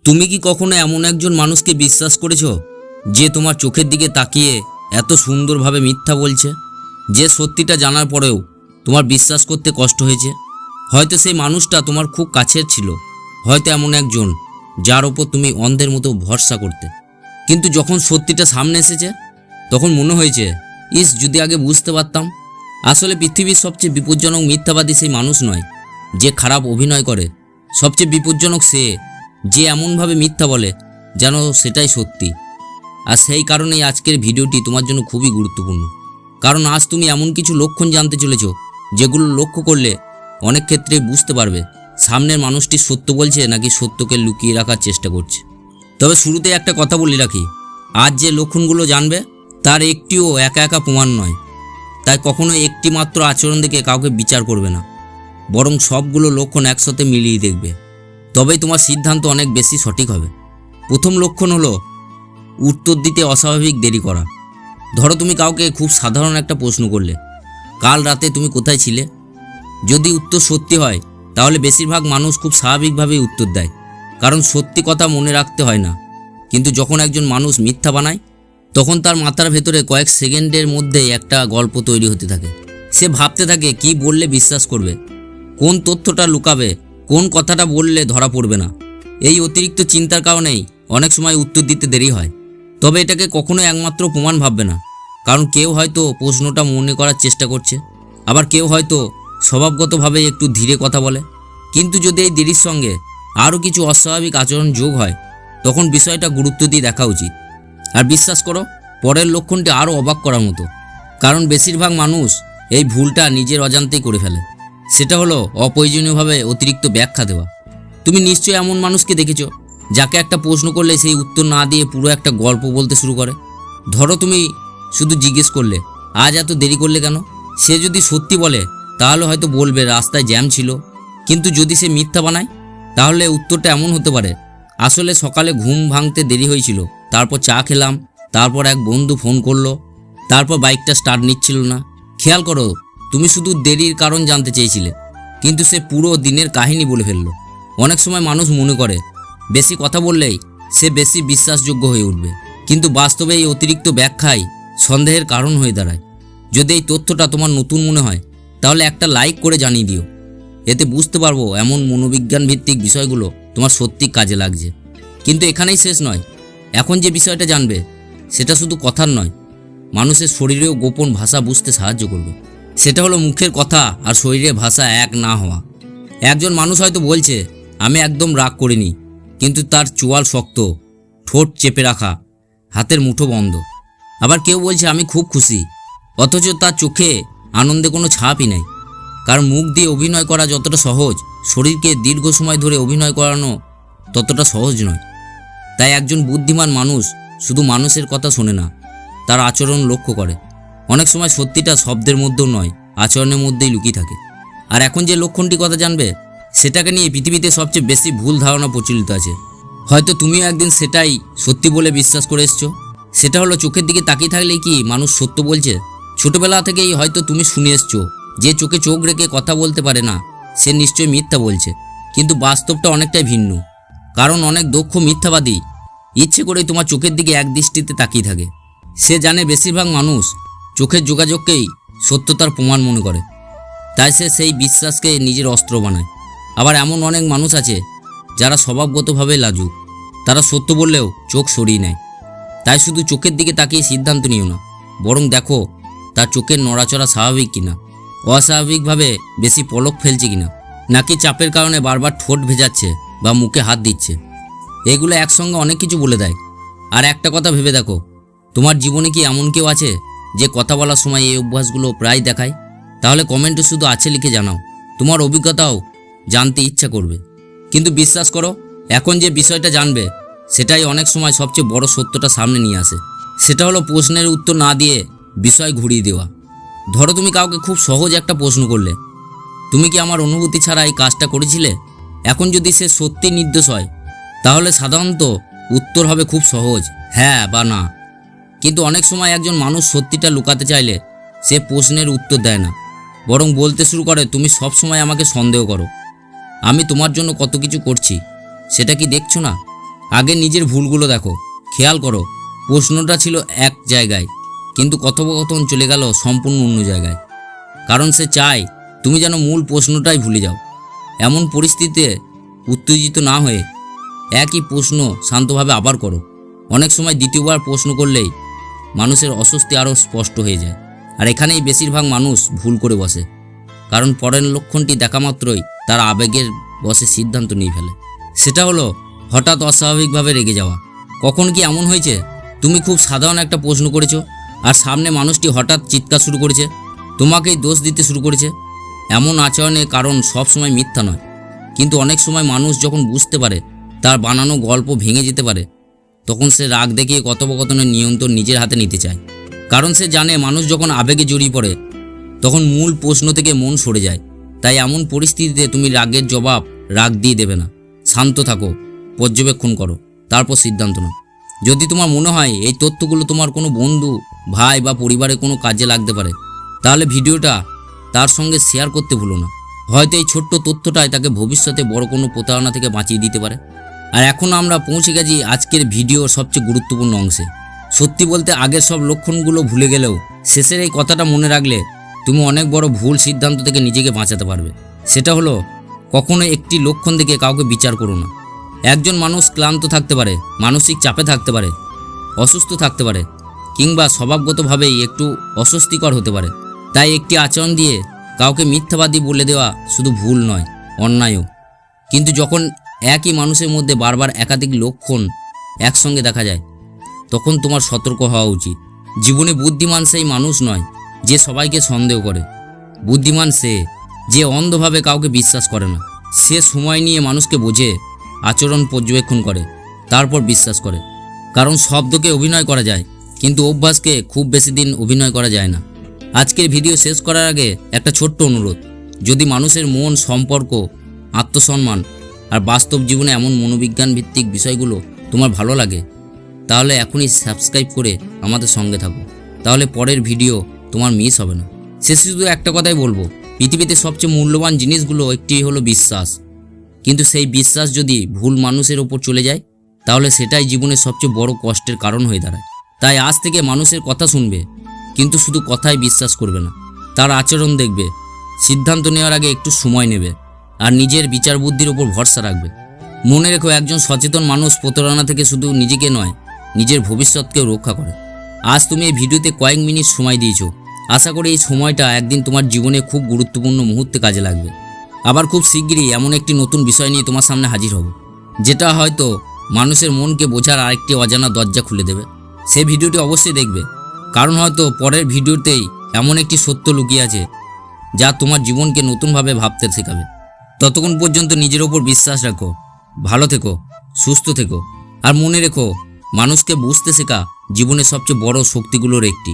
তুমি কি কখনো এমন একজন মানুষকে বিশ্বাস করেছো যে তোমার চোখের দিকে তাকিয়ে এত সুন্দরভাবে মিথ্যা বলছে, যে সত্যিটা জানার পরেও তোমার বিশ্বাস করতে কষ্ট হয়েছে? হয়তো সেই মানুষটা তোমার খুব কাছের ছিল, হয়তো এমন একজন যার ওপর তুমি অন্ধের মতো ভরসা করতে, কিন্তু যখন সত্যিটা সামনে এসেছে তখন মনে হয়েছে, ইস যদি আগে বুঝতে পারতাম। আসলে পৃথিবীর সবচেয়ে বিপজ্জনক মিথ্যাবাদী সেই মানুষ নয় যে খারাপ অভিনয় করে, সবচেয়ে বিপজ্জনক সে যে এমনভাবে মিথ্যা বলে যেন সেটাই সত্যি। আর সেই কারণেই আজকের ভিডিওটি তোমার জন্য খুবই গুরুত্বপূর্ণ, কারণ আজ তুমি এমন কিছু লক্ষণ জানতে চলেছো যেগুলো লক্ষ্য করলে অনেক ক্ষেত্রে বুঝতে পারবে সামনের মানুষটি সত্য বলছে নাকি সত্যকে লুকিয়ে রাখার চেষ্টা করছে। তবে শুরুতে একটা কথা বলে রাখি, আজ যে লক্ষণগুলো জানবে তার একটিও একা একা প্রমাণ নয়, তাই কখনো একটি মাত্র আচরণ দেখে কাউকে বিচার করবে না, বরং সবগুলো লক্ষণ একসাথে মিলিয়ে দেখবে, তবেই তোমার সিদ্ধান্ত অনেক বেশি সঠিক হবে। প্রথম লক্ষণ হলো উত্তর দিতে অস্বাভাবিক দেরি করা। ধরো তুমি কাউকে খুব সাধারণ একটা প্রশ্ন করলে, কাল রাতে তুমি কোথায় ছিলে? যদি উত্তর সত্যি হয় তাহলে বেশিরভাগ মানুষ খুব স্বাভাবিকভাবেই উত্তর দেয়, কারণ সত্যি কথা মনে রাখতে হয় না। কিন্তু যখন একজন মানুষ মিথ্যা বানায় তখন তার মাথার ভেতরে কয়েক সেকেন্ডের মধ্যেই একটা গল্প তৈরি হতে থাকে। সে ভাবতে থাকে কি বললে বিশ্বাস করবে, কোন তথ্যটা লুকাবে, কোন কথাটা বললে ধরা পড়বে না। এই অতিরিক্ত চিন্তার কারণেই অনেক সময় উত্তর দিতে দেরি হয়। তবে এটাকে কখনো একমাত্র প্রমাণ ভাববে না, কারণ কেউ হয়তো প্রশ্নটা মনে করার চেষ্টা করছে, আবার কেউ হয়তো স্বভাবগতভাবে একটু ধীরে কথা বলে। কিন্তু যদি এই দেরির সঙ্গে আরও কিছু অস্বাভাবিক আচরণ যোগ হয় তখন বিষয়টা গুরুত্ব দিয়ে দেখা উচিত। আর বিশ্বাস করো, পরের লক্ষণটি আরও অবাক করার মতো, কারণ বেশিরভাগ মানুষ এই ভুলটা নিজের অজান্তেই করে ফেলে। সেটা হলো অপ্রয়োজনীয়ভাবে অতিরিক্ত ব্যাখ্যা দেওয়া। তুমি নিশ্চয়ই এমন মানুষকে দেখেছো যাকে একটা প্রশ্ন করলে সেই উত্তর না দিয়ে পুরো একটা গল্প বলতে শুরু করে। ধরো তুমি শুধু জিজ্ঞেস করলে, আজ এত দেরি করলে কেন? সে যদি সত্যি বলে তাহলে হয়তো বলবে রাস্তায় জ্যাম ছিল, কিন্তু যদি সে মিথ্যা বানায় তাহলে উত্তরটা এমন হতে পারে, আসলে সকালে ঘুম ভাঙতে দেরি হয়েছিল, তারপর চা খেলাম, তারপর এক বন্ধু ফোন করলো, তারপর বাইকটা স্টার্ট নিচ্ছিল না। খেয়াল করো, তুমি শুধু দেরির কারণ জানতে চেয়েছিলে, কিন্তু সে পুরো দিনের কাহিনী বলে ফেললো। অনেক সময় মানুষ মনে করে বেশি কথা বললেই সে বেশি বিশ্বাসযোগ্য হয়ে উঠবে, কিন্তু বাস্তবে এই অতিরিক্ত ব্যাখ্যাই সন্দেহের কারণ হয়ে দাঁড়ায়। যদি এই তথ্যটা তোমার নতুন মনে হয় তাহলে একটা লাইক করে জানিয়ে দিও, এতে বুঝতে পারবো এমন মনোবিজ্ঞান ভিত্তিক বিষয়গুলো তোমার সত্যি কাজে লাগছে। কিন্তু এখানেই শেষ নয়, এখন যে বিষয়টা জানবে সেটা শুধু কথার নয়, মানুষের শরীরেও গোপন ভাষা বুঝতে সাহায্য করবে। সেটা হলো মুখের কথা আর শরীরের ভাষা এক না হওয়া। একজন মানুষ হয়তো বলছে আমি একদম রাগ করিনি, কিন্তু তার চোয়াল শক্ত, ঠোঁট চেপে রাখা, হাতের মুঠো বন্ধ। আবার কেউ বলছে আমি খুব খুশি, অথচ তার চোখে আনন্দে কোনো ছাপই নেই। কারণ মুখ দিয়ে অভিনয় করা যতটা সহজ, শরীরকে দীর্ঘ সময় ধরে অভিনয় করানো ততটা সহজ নয়। তাই একজন বুদ্ধিমান মানুষ শুধু মানুষের কথা শোনে না, তার আচরণ লক্ষ্য করে। অনেক সময় সত্যিটা শব্দের মধ্যেও নয়, আচরণের মধ্যেই লুকিয়ে থাকে। আর এখন যে লক্ষণটি কথা জানবে সেটাকে নিয়ে পৃথিবীতে সবচেয়ে বেশি ভুল ধারণা প্রচলিত আছে। হয়তো তুমিও একদিন সেটাই সত্যি বলে বিশ্বাস করে এসছো। সেটা হলো চোখের দিকে তাকিয়ে থাকলেই কি মানুষ সত্য বলছে? ছোটবেলা থেকেই হয়তো তুমি শুনে এসছো যে চোখে চোখ রেখে কথা বলতে পারে না সে নিশ্চয়ই মিথ্যা বলছে, কিন্তু বাস্তবটা অনেকটাই ভিন্ন। কারণ অনেক দক্ষ মিথ্যাবাদী ইচ্ছে করেই তোমার চোখের দিকে এক দৃষ্টিতে তাকিয়ে থাকে। সে জানে বেশিরভাগ মানুষ চোখের যোগাযোগকেই সত্যতার প্রমাণ মনে করে, তাই সে সেই বিশ্বাসকে নিজের অস্ত্র বানায়। আবার এমন অনেক মানুষ আছে যারা স্বভাবগতভাবে লাজুক, তারা সত্য বললেও চোখ সরিয়ে নেয়। তাই শুধু চোখের দিকে তাকিয়ে সিদ্ধান্ত নিও না, বরং দেখো তার চোখের নড়াচড়া স্বাভাবিক কিনা, অস্বাভাবিকভাবে বেশি পলক ফেলছে কিনা, নাকি চাপের কারণে বারবার ঠোঁট ভেজাচ্ছে বা মুখে হাত দিচ্ছে। এগুলো একসঙ্গে অনেক কিছু বলে দেয়। আর একটা কথা ভেবে দেখো, তোমার জীবনে কি এমন কেউ আছে যে কথা বলার সময় এই অভ্যাসগুলো প্রায় দেখায়? তাহলে কমেন্টে শুধু আছে লিখে জানাও, তোমার অভিজ্ঞতাও জানতে ইচ্ছা করবে। কিন্তু বিশ্বাস করো, এখন যে বিষয়টা জানবে সেটাই অনেক সময় সবচেয়ে বড় সত্যটা সামনে নিয়ে আসে। সেটা হলো প্রশ্নের উত্তর না দিয়ে বিষয় ঘুরিয়ে দেওয়া। ধরো তুমি কাউকে খুব সহজ একটা প্রশ্ন করলে, তুমি কি আমার অনুভূতি ছাড়া এই কাজটা করেছিলে? এখন যদি সে সত্যি নির্দোষ হয় তাহলে সাধারণত উত্তর হবে খুব সহজ, হ্যাঁ বা না। কিন্তু অনেক সময় একজন মানুষ সত্যিটা লুকাতে চাইলে সে প্রশ্নের উত্তর দেয় না, বরং বলতে শুরু করে তুমি সব সময় আমাকে সন্দেহ করো, আমি তোমার জন্য কত কিছু করছি, সেটা কি দেখছো না? আগে নিজের ভুলগুলো দেখো, খেয়াল করো প্রশ্নটা ছিল এক জায়গায়, কিন্তু কথোপকথন চলে গেল সম্পূর্ণ অন্য জায়গায়। কারণ সে চায় তুমি যেন মূল প্রশ্নটাই ভুলে যাও। এমন পরিস্থিতিতে উত্তেজিত না হয়ে একই প্রশ্ন শান্তভাবে আবার করো। অনেক সময় দ্বিতীয়বার প্রশ্ন করলেই মানুষের অস্বস্তি আরও স্পষ্ট হয়ে যায়। আর এখানেই বেশিরভাগ মানুষ ভুল করে বসে, কারণ পরের লক্ষণটি দেখা মাত্রই তারা আবেগের বশে সিদ্ধান্ত নিয়ে ফেলে। সেটা হলো হঠাৎ অস্বাভাবিকভাবে রেগে যাওয়া। কখন কি এমন হয়েছে তুমি খুব সাধারণ একটা প্রশ্ন করেছো আর সামনে মানুষটি হঠাৎ চিৎকার শুরু করেছে, তোমাকেই দোষ দিতে শুরু করেছে? এমন আচরণের কারণ সবসময় মিথ্যা নয়, কিন্তু অনেক সময় মানুষ যখন বুঝতে পারে তার বানানো গল্প ভেঙে যেতে পারে, তখন সে রাগ দেখিয়ে কথোপকথনের নিয়ন্ত্রণ নিজের হাতে নিতে চায়। কারণ সে জানে মানুষ যখন আবেগে জড়িয়ে পড়ে তখন মূল প্রশ্ন থেকে মন সরে যায়। তাই এমন পরিস্থিতিতে তুমি রাগের জবাব রাগ দিয়ে দেবে না। শান্ত থাকো, পর্যবেক্ষণ করো, তারপর সিদ্ধান্ত নাও। যদি তোমার মনে হয় এই তথ্যগুলো তোমার কোনো বন্ধু, ভাই বা পরিবারের কোনো কাজে লাগতে পারে, তাহলে ভিডিওটা তার সঙ্গে শেয়ার করতে ভুলো না। হয়তো এই ছোট্ট তথ্যটাই তাকে ভবিষ্যতে বড় কোনো প্রতারণা থেকে বাঁচিয়ে দিতে পারে। আর এখন আমরা পৌঁছে গেছি আজকের ভিডিওর সবচেয়ে গুরুত্বপূর্ণ অংশে। সত্যি বলতে আগের সব লক্ষণগুলো ভুলে গেলেও শেষের এই কথাটা মনে রাখলে তুমি অনেক বড় ভুল সিদ্ধান্ত থেকে নিজেকে বাঁচাতে পারবে। সেটা হলো, কখনো একটি লক্ষণ দেখে কাউকে বিচার করো না। একজন মানুষ ক্লান্ত থাকতে পারে, মানসিক চাপে থাকতে পারে, অসুস্থ থাকতে পারে, কিংবা স্বভাবগতভাবেই একটু অস্বস্তিকর হতে পারে। তাই একটি আচরণ দিয়ে কাউকে মিথ্যাবাদী বলে দেওয়া শুধু ভুল নয়, অন্যায়ও। কিন্তু যখন একই মানুষের মধ্যে বারবার একাধিক লক্ষণ একসঙ্গে দেখা যায়, তখন তোমার সতর্ক হওয়া উচিত। জীবনে বুদ্ধিমান সেই মানুষ নয় যে সবাইকে সন্দেহ করে। বুদ্ধিমান সে যে অন্ধভাবে কাউকে বিশ্বাস করে না। সে সময় নিয়ে মানুষকে বোঝে, আচরণ পর্যবেক্ষণ করে, তারপর বিশ্বাস করে। কারণ শব্দকে অভিনয় করা যায়, কিন্তু অভ্যাসকে খুব বেশি দিন অভিনয় করা যায় না। আজকের ভিডিও শেষ করার আগে একটা ছোট্ট অনুরোধ। যদি মানুষের মন, সম্পর্ক, আত্মসম্মান আর বাস্তব জীবনে এমন মনোবিজ্ঞান ভিত্তিক বিষয়গুলো তোমার ভালো লাগে, তাহলে এখনই সাবস্ক্রাইব করে আমাদের সঙ্গে থাকো। তাহলে পরের ভিডিও তোমার মিস হবে না। শেষে শুধু একটা কথাই বলবো, পৃথিবীতে সবচেয়ে মূল্যবান জিনিসগুলো একটি হলো বিশ্বাস। কিন্তু সেই বিশ্বাস যদি ভুল মানুষের ওপর চলে যায়, তাহলে সেটাই জীবনের সবচেয়ে বড় কষ্টের কারণ হয়ে দাঁড়ায়। তাই আজ থেকে মানুষের কথা শুনবে, কিন্তু শুধু কথায় বিশ্বাস করবে না, তার আচরণ দেখবে। সিদ্ধান্ত নেওয়ার আগে একটু সময় নেবে, আর নিজের বিচার বুদ্ধির ওপর ভরসা রাখবে। মনে রেখো, একজন সচেতন মানুষ প্রতারণা থেকে শুধু নিজেকে নয়, নিজের ভবিষ্যৎকেও রক্ষা করে। আজ তুমি এই ভিডিওতে কয়েক মিনিট সময় দিয়েছো। আশা করি এই সময়টা একদিন তোমার জীবনে খুব গুরুত্বপূর্ণ মুহূর্তে কাজে লাগবে। আবার খুব শিগগিরই এমন একটি নতুন বিষয় নিয়ে তোমার সামনে হাজির হব, যেটা হয়তো মানুষের মনকে বোঝার আরেকটি অজানা দরজা খুলে দেবে। সেই ভিডিওটি অবশ্যই দেখবে, কারণ হয়তো পরের ভিডিওতেই এমন একটি সত্য লুকিয়ে আছে যা তোমার জীবনকে নতুনভাবে ভাবতে শেখাবে। ততক্ষণ পর্যন্ত নিজের ওপর বিশ্বাস রাখো, ভালো থেকো, সুস্থ থেকো, আর মনে রেখো, মানুষকে বুঝতে শেখা জীবনের সবচেয়ে বড় শক্তিগুলোর একটি।